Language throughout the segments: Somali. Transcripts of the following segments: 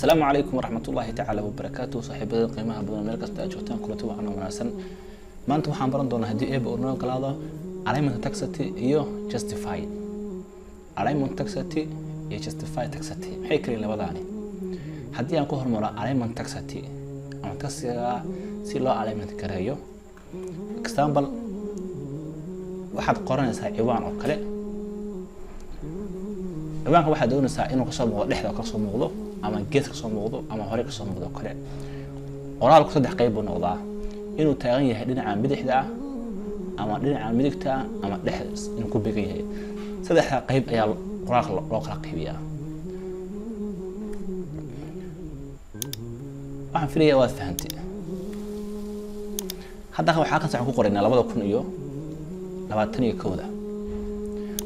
السلام عليكم ورحمة الله تعالى وبركاته. صاحبي قيمة بدون ملك استأجرتان كلتوا عنا مناسن ما أنتم حنبرن دون هدي إيه بقولنا كلاذا عليمن تكستي إيو justify عليمن تكستي إيه justify تكستي حكري لبضاني هدي أنكو هرمورا عليمن تكستي أما تكستي سيلو عليمن تكرهيو example واحد قرن يسا عوان أو كله عوانك واحد دون يسا إنه قصة موضوع لحظة قصة موضوع أما جيت قصة موضوع أما هوري قصة موضوع كله qoraalku saddex qayb uu noqdaa inuu taagan yahay dhinaca bidixda ama dhinaca midigta ama dhex inuu ku beegan yahay saddexda qayb ayaa qoraalka loo kala qaybiyaa waxaan filayaa waad fahantay hadda waxaa ka sax ku qoraynaa 2021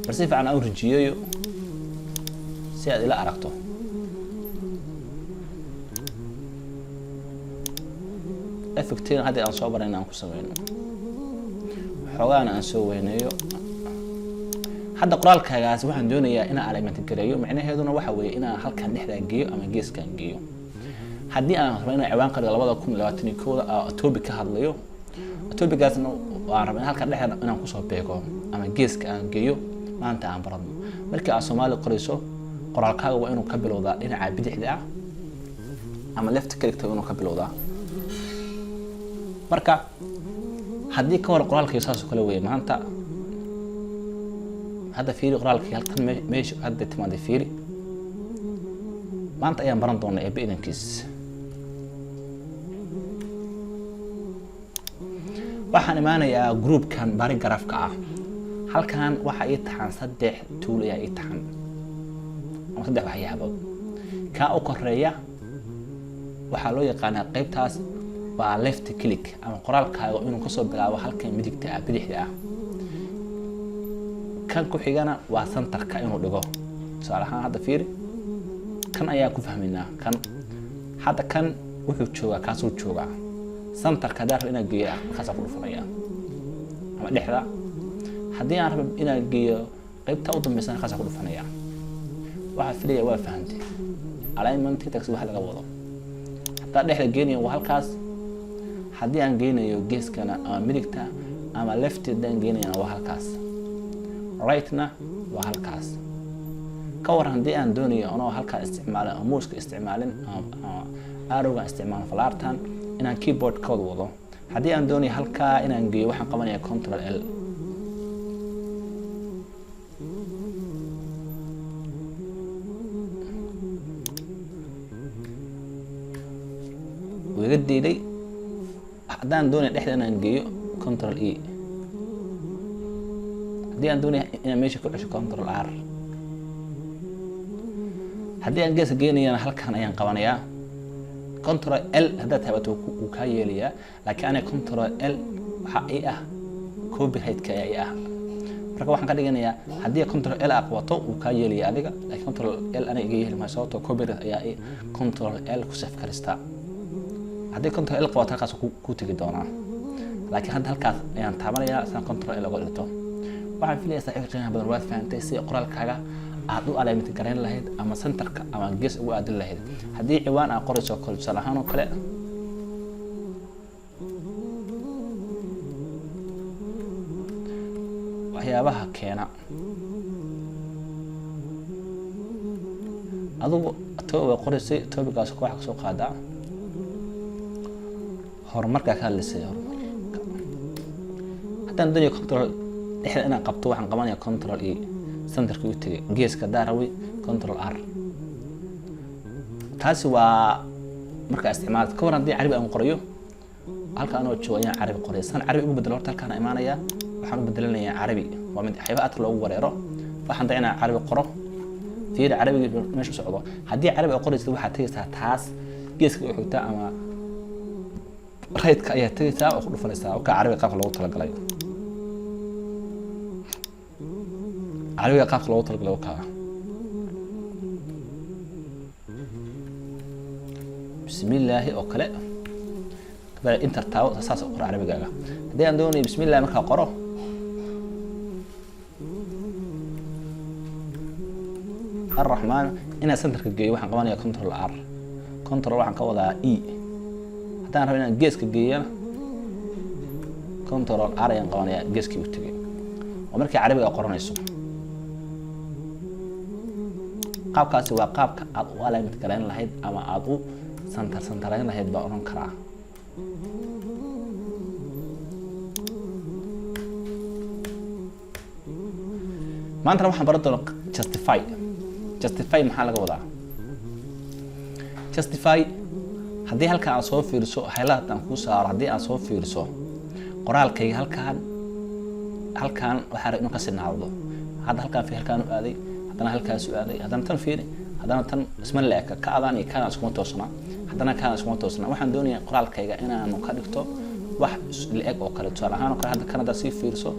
balse fiican aan rajiyeeyo si aad ila aragto effective هذا أنا صابر إن أنا كسبينه حوالي أنا سوينيه حتى قرال كجاز واحد دوني أنا على ما تكريو معناه هذونا وحوي أنا هل كان نحتاج جيو أما جيس كان جيو حدي أنا ربنا عوان قد لبضة كم لواتني كولا توبي كهذليو توبي جاز إنه وعربنا هل كان نحتاج أنا كسب بيكو أما جيس كان جيو ما أنت عم برضو ملك الصومالي قريسو قرال كاجا وإنه قبلوا ذا إنه عبيد حدا أما لفت كريكتو إنه قبلوا ذا marka hadii ka war qoraalkii saas kala weey maanta hada fiiri qoraalkii halkan meesha hadda timaada fiiri maanta ayaan baran doonaa ee biidankiis waxaan imaanayaa groupkan bari grafka ah halkan waxa ay taxan saddex tool ay taxan ama saddex waxyaabo ka u koreeya waxa loo yaqaan qaybtaas waa left click ama qoraalkaaga inuu ka soo bilaabo halkan midigta bidixda ah kan ku xigana waa centerka inuu dhigo su'aalahan hadda fiiri kan ayaa ku fahminaa kan hadda kan wuxuu joogaa kaasoo joogaa centerka daar ina geeyo kaas ku dhufanaya ama dhexda hadii aan rabo ina geeyo qaybta u dambaysan kaas ku dhufanaya waxa filayaa waa fahantay alignment tax waxa laga wado hatta dhexda geeniyo waa halkaas haddii aan geynayo geeskana ama midigta ama left dan geynayna waa halkaas rightna waa halkaas ka waran haddii aan doonayo anoo halkaa isticmaalo ama muuska isticmaalin ama arrowga isticmaalo falaartan inaan keyboard code wado haddii aan doonayo halkaa inaan geeyo waxaan qabanayaa control L wiga diiday haddaan doonayo dhexda inaan geeyo control E haddii aan doonayo inaan meesha ku dhasho control R haddii aan gees geenayana halkan ayaan qabanayaa control L haddaad tabato uu ka yeelayaa laakiin ana control L waxa ay ah copyright-ka ay ah marka waxaan ka dhiganayaa haddii control L aqwato uu ka yeelaya adiga laakiin control L ana iga yeelma sababto copyright ayaa ay control L ku saf karista haddii control L qabato halkaas ku tagi doonaa laakiin hadda halkaas ayaan taabanayaa san control L uga dhigto waxaan filayaa saaxiibka qiimaha badan waad fahantay si qoraalkaaga aad u alignment gareyn lahayd ama centerka ama gees ugu aadin lahayd haddii ciwaan aan qorayso tusaale ahaan oo kale waxyaabaha keena adigu tooba qoraysay toobigaas ku wax ka soo qaadaa horumarka ka hadlaysay horumarka haddaan doonayo control dhexda inaan qabto waxaan qabanayaa control E centerka u tagay geeska daarawi control R taasi waa marka isticmaal ka waran haddii carabi aan qorayo halka anoo joogo ayaan carabi qoray san carabi ugu bedelo horta halkaan imaanaya waxaan u bedelanayaa carabi waa mid xayba aad loogu wareero waxaan dayna carabi qoro fiir carabi meesha socdo haddii carabi ay qoraysid waxa tagaysaa taas geeska u xigta ama right-ka ayaa tagaysaa oo ku dhufanaysaa oo ka carabi qaabka loogu talagalay carabiga qaabka loogu talagalay oo ka bismillah oo kale baa inter taaw asaas oo qor carabigaaga haddii aan doonayo bismillah marka qoro الرحمن إن سنتر كجي واحد قوانية كنترول R control waxaan ka wadaa e haddaan rabo inaan geeska geeyana control r ayaan qabanaya geeskii u tegay oo markii carabiga qoranayso qaabkaasi waa qaabka aad u alignment gareyn lahayd ama aad u santareyn lahayd baa oran karaa maanta waxaan baran doonaa justify maxaa laga wadaa justify haddii halkan aad soo fiiriso highlight aan kuu saaro haddii aad soo fiiriso qoraalkayga halkan waxaa rabaa inuu ka sinaado hadda halkan fi halkan u aaday haddana halkaas u aaday haddana tan fiiri haddana tan isma leeka ka adaan iyo kana iskuma toosna haddana kana iskuma toosna waxaan doonayaa qoraalkayga inaanu ka dhigto wax leeg oo kale tusaale ahaan oo kale hadda kan hadda sii fiiriso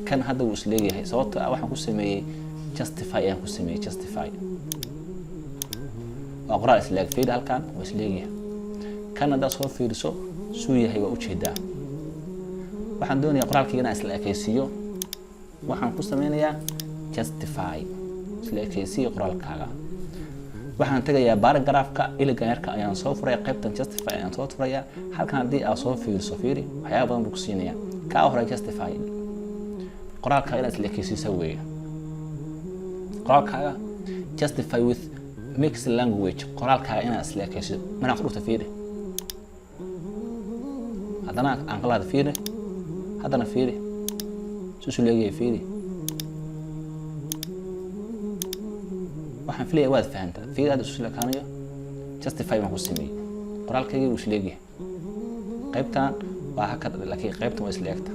kan hadda wuu isleeyahay sababtoo ah waxaan ku sameeyey justify ayaan ku sameeyey justify waa qoraal isleeg fiiri halkan waa isleeyahay kan hadda soo fiiriso suu yahay waa ujeedaa waxaan doonayaa qoraalkayga inaan isla ekaysiiyo waxaan ku sameynayaa justify isla ekaysiiyo qoraalkaaga waxaan tagayaa paragraphka iligaarka ayaan soo furaya qaybtan justify ayaan soo furaya halkan haddii aad soo fiiriso fiiri waxyaabo badan buu ku siinayaa kaa hore justify qoraalkaaga inaad isla ekaysiisa weeye qoraalkaaga justify with mixed language qoraalkaaga inaad isla ekaysiiso manaa qurta fiiri haddana aan kala fiiri haddana fiiri susu leeyahay fiiri waxaan filayaa waad fahantaa fiiri hadda susu leekaanayo justify baan ku sameeyey qoraalkaygii wuu isleegyahay qaybtan waa haka laakiin qaybtan waa isleegta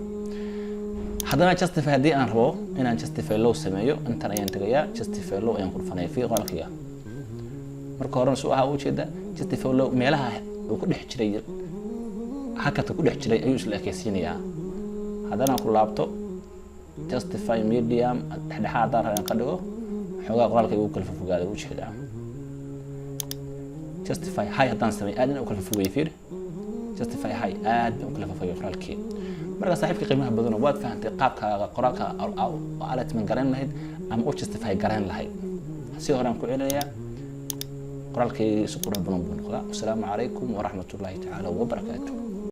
haddana justify haddii aan rabo inaan justify low sameeyo intan ayaan tagayaa justify low ayaan ku dhufanaya fiiri qoraalkayga marka horena suu ahaa ujeeda justify low meelaha uu ku dhex jiray hakata ku dhex jiray ayuu isla ekaysiinayaa haddana ku laabto justify medium dhexdhexaad haddaan rabaan ka dhigo xoogaa qoraalkayga u kala fogaada u jeedaa justify high haddaan sameey aad in u kala fogeeyay fiiri justify high aad u kala fogeeyay qoraalkii marka saaxiibka qiimaha badan waad fahantay qaabkaaga qoraalka oo alignment gareyn lahayd ama u justify gareyn lahayd si horaan ku celinayaa qoraalkayga si qurux badan buu noqdaa. Assalaamu calaykum waraxmatullaahi tacaala wabarakaatuh.